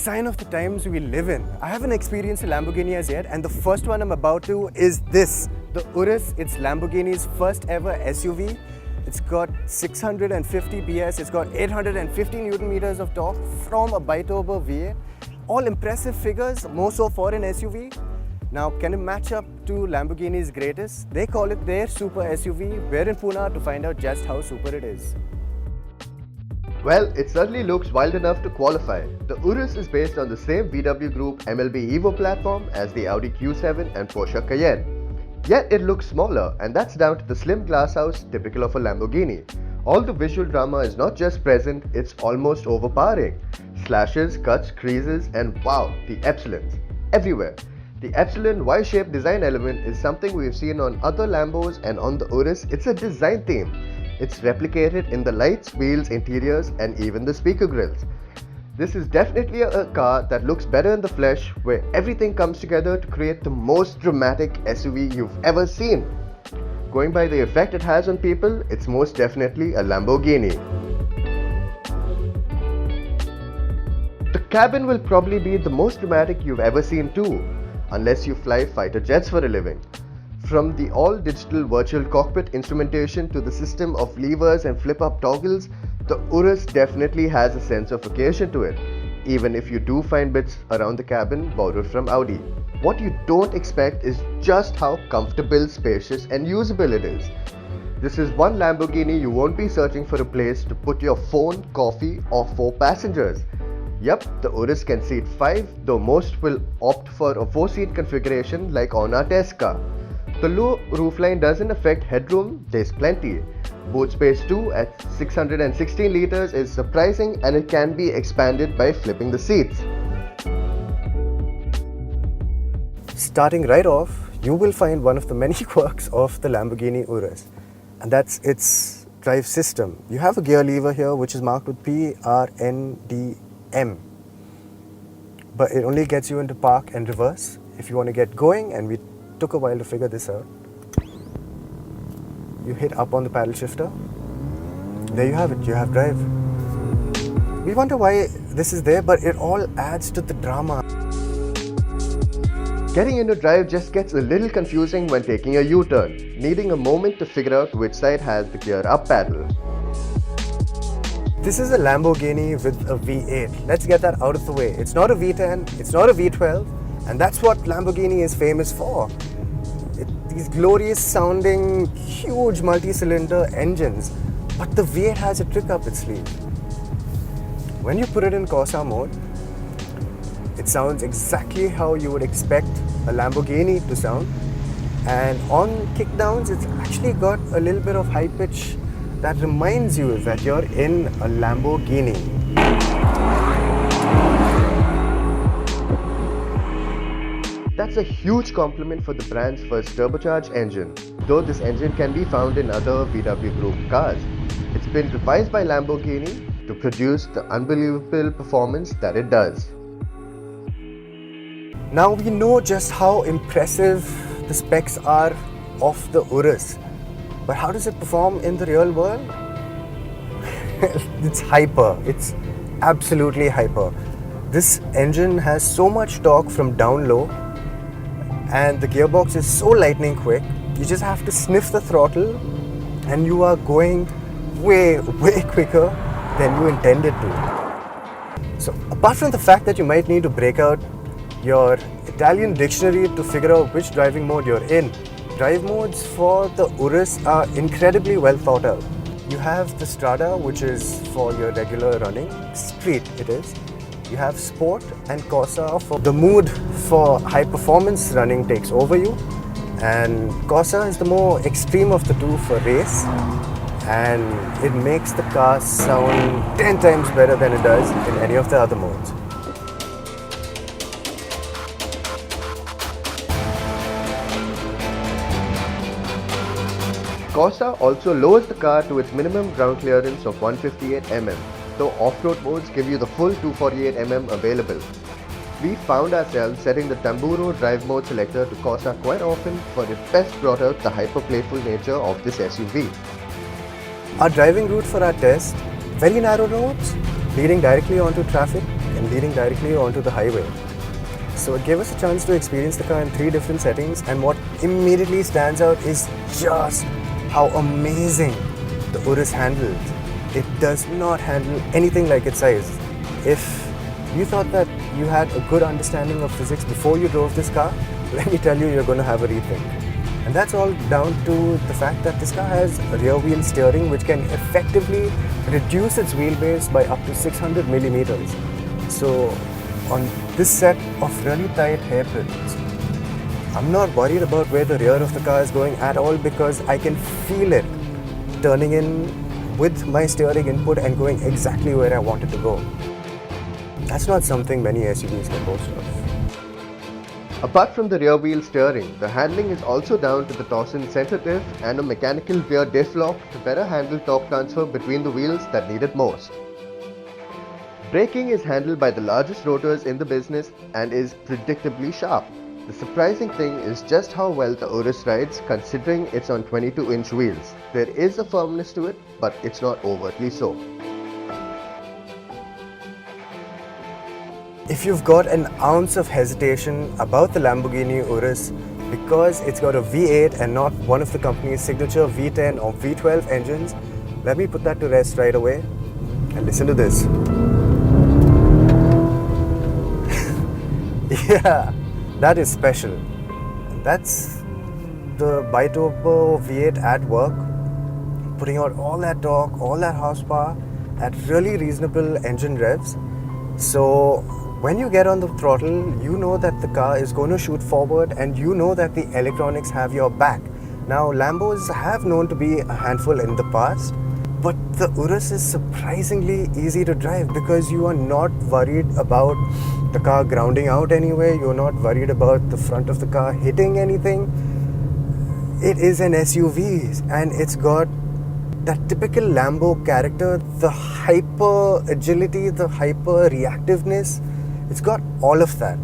sign of the times we live in. I haven't experienced a Lamborghini as yet, and the first one I'm about to is this, the Urus. It's Lamborghini's first ever SUV. It's got 650 PS, it's got 850 Newton meters of torque from a biturbo V8. All impressive figures, more so for an SUV. Now, can it match up to Lamborghini's greatest? They call it their super SUV. We're in Pune to find out just how super it is. Well, it certainly looks wild enough to qualify. The Urus is based on the same VW Group MLB Evo platform as the Audi Q7 and Porsche Cayenne. Yet it looks smaller, and that's down to the slim glasshouse typical of a Lamborghini. All the visual drama is not just present, it's almost overpowering. Slashes, cuts, creases, and wow, the epsilons. Everywhere. The epsilon Y-shaped design element is something we've seen on other Lambos, and on the Urus, it's a design theme. It's replicated in the lights, wheels, interiors, and even the speaker grills. This is definitely a car that looks better in the flesh, where everything comes together to create the most dramatic SUV you've ever seen. Going by the effect it has on people, it's most definitely a Lamborghini. The cabin will probably be the most dramatic you've ever seen too, unless you fly fighter jets for a living. From the all-digital virtual cockpit instrumentation to the system of levers and flip-up toggles, the Urus definitely has a sense of occasion to it, even if you do find bits around the cabin borrowed from Audi. What you don't expect is just how comfortable, spacious and usable it is. This is one Lamborghini you won't be searching for a place to put your phone, coffee or 4 passengers. Yep, the Urus can seat 5, though most will opt for a 4-seat configuration like on our test car. The low roofline doesn't affect headroom, there's plenty. Boot space too at 616 litres is surprising, and it can be expanded by flipping the seats. Starting right off, you will find one of the many quirks of the Lamborghini Urus, and that's its drive system. You have a gear lever here which is marked with PRNDM, but it only gets you into park and reverse. If you want to get going, and we took a while to figure this out, you hit up on the paddle shifter. There you have it, you have drive. We wonder why this is there, but it all adds to the drama. Getting into drive just gets a little confusing when taking a U-turn, needing a moment to figure out which side has the gear up pedal. This is a Lamborghini with a V8. Let's get that out of the way. It's not a V10, it's not a V12, and that's what Lamborghini is famous for. These glorious sounding, huge multi-cylinder engines. But the V8 has a trick up its sleeve. When you put it in Corsa mode, it sounds exactly how you would expect a Lamborghini to sound. And on kickdowns, it's actually got a little bit of high pitch that reminds you that you're in a Lamborghini. That's a huge compliment for the brand's first turbocharged engine, though this engine can be found in other VW Group cars. It's been revised by Lamborghini to produce the unbelievable performance that it does. Now we know just how impressive the specs are of the Urus, but how does it perform in the real world? It's hyper, it's absolutely hyper. This engine has so much torque from down low, and the gearbox is so lightning quick, you just have to sniff the throttle and you are going way quicker than you intended to. So apart from the fact that you might need to break out your Italian dictionary to figure out which driving mode you're in, drive modes for the Urus are incredibly well thought out. You have the Strada, which is for your regular running, street it is. You have Sport and Corsa for the mood for high performance running takes over you, and Corsa is the more extreme of the two for race, and it makes the car sound 10 times better than it does in any of the other modes. Corsa also lowers the car to its minimum ground clearance of 158 mm, though off-road modes give you the full 248 mm available. We found ourselves setting the Tamburo drive mode selector to Corsa quite often, for it best brought out the hyper-playful nature of this SUV. Our driving route for our test, very narrow roads leading directly onto traffic, and leading directly onto the highway. So it gave us a chance to experience the car in 3 different settings, and what immediately stands out is just how amazing the Urus handles. It does not handle anything like its size. If you thought that you had a good understanding of physics before you drove this car, let me tell you, you're going to have a rethink. And that's all down to the fact that this car has rear wheel steering, which can effectively reduce its wheelbase by up to 600 millimeters. So on this set of really tight hairpins, I'm not worried about where the rear of the car is going at all, because I can feel it turning in with my steering input and going exactly where I want it to go. That's not something many SUVs can boast of. Apart from the rear wheel steering, the handling is also down to the Torsen center diff and a mechanical rear diff lock to better handle torque transfer between the wheels that need it most. Braking is handled by the largest rotors in the business and is predictably sharp. The surprising thing is just how well the Urus rides, considering it's on 22-inch wheels. There is a firmness to it, but it's not overtly so. If you've got an ounce of hesitation about the Lamborghini Urus because it's got a V8 and not one of the company's signature V10 or V12 engines, let me put that to rest right away and listen to this. Yeah, that is special. That's the biturbo V8 at work, putting out all that torque, all that horsepower at really reasonable engine revs. So when you get on the throttle, you know that the car is going to shoot forward, and you know that the electronics have your back. Now, Lambos have known to be a handful in the past, but the Urus is surprisingly easy to drive because you are not worried about the car grounding out anywhere. You're not worried about the front of the car hitting anything. It is an SUV, and it's got that typical Lambo character, the hyper agility, the hyper reactiveness. It's got all of that.